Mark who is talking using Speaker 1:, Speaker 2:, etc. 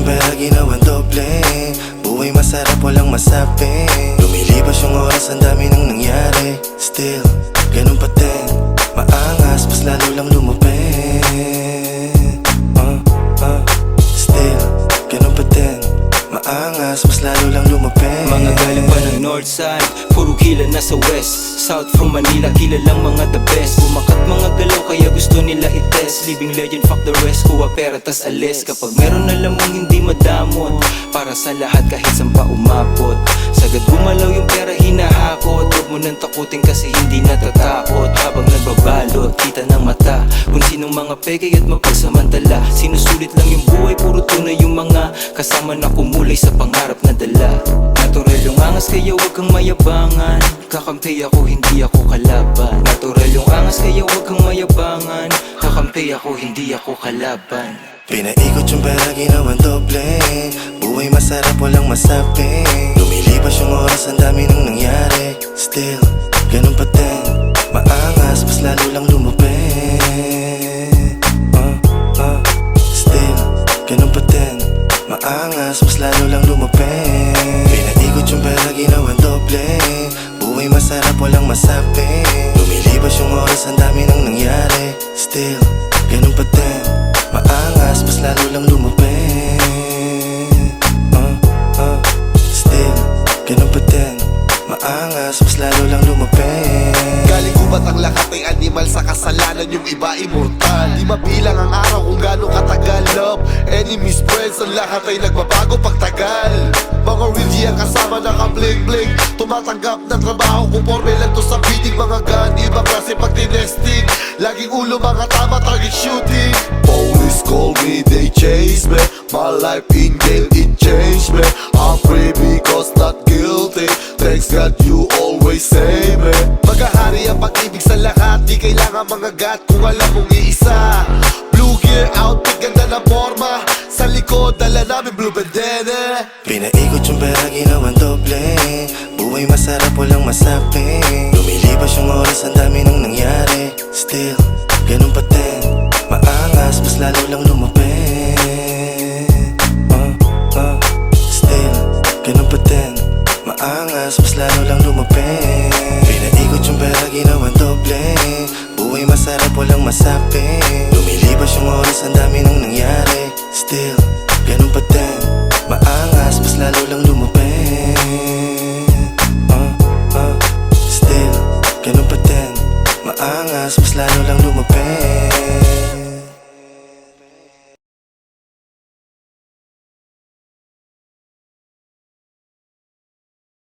Speaker 1: pera ginawang doble. Buhay masarap walang masabi. Lumilipas yung oras, ang dami nang nangyari. Still, ganun pa din. Maangas, mas lalo lang lumapit. Still, ganun pa din. Maangas, mas lalo lang lumapit.
Speaker 2: Mga galing pa ng north side, puro kila nasa west. South from Manila, kilalang mga the best. Bumakat mga galaw kaya gusto nila i-test. Living legend, fuck the rest, kuha pera tas alis. Kapag meron alam mong hindi madamot, para sa lahat kahit saan pa umabot. Sagad gumalaw yung pera hinahakot. Huwag mo nang takutin kasi hindi natatakot. Habang nagbabalot, kita ng mata kung sinong mga peke at mapagsamantala. Sinusulit lang yung buhay, puro tunay yung mga kasama na kumulay sa pangarap na dala. Natural yung angas kaya huwag kang mayabangan. Kakampi ako, hindi ako kalaban. Natural yung angas kaya huwag kang mayabangan. Kakampi ako, hindi ako kalaban.
Speaker 1: Pinaikot yung pera ginawang doble. Buhay masarap walang masabi. Lumilipas yung oras, ang dami nang nangyari. Still, ganun pa din. Maangas, mas lalo lang lumapit. Still, ganun pa din. Maangas, mas lalo lang lumapit. Pinaikot yung pera ginawang doble. Buhay masarap walang masabi. Lumilipas yung oras, ang dami nang nangyari. Still, ganun pa din. Maangas, mas lalo lang lumapit. Still, ganun pa din. Maangas, mas lalo lang lumapit.
Speaker 3: Galing gubat ang lahat ay animal sa kasalanan. Yung iba immortal. Di mabilang ang araw kung gaano katagal. Love, enemies, friends, ang lahat ay nagbabago pagtagal. Mga real G ang kasama naka-bling-bling. Tumatanggap ng trabaho conforme lang to sa bidding. Mga gun, iba klase pag tinesting. Laging ulo mga tama, target shooting. Police call me, they chase me. My life in jail, it changed me. I'm free because not guilty. Thanks God you always save me. Maghahari ang pag-ibig sa lahat. Di kailangan mga gat kung alam mong iisa. Blue gear outfit, ganda na forma. Sa likod, dala namin blue bandana.
Speaker 1: Pinaikot yung pera ginawang doble. Buhay masarap walang masabi. Lumilipas yung oras, ang dami nang nangyari. Still, ganun pa din. Maangas, mas lalo lang lumapit. Still, ganun pa din. Maangas, mas lalo lang lumapit. Pinaikot yung pera ginawang doble. Buhay masarap walang masabi. Lumilipas yung oras, ang dami nang nangyari. Still, ganun pa din. Maangas, mas lalo lang lumapit. Still, ganun pa din. Maangas, mas lalo lang lumapit.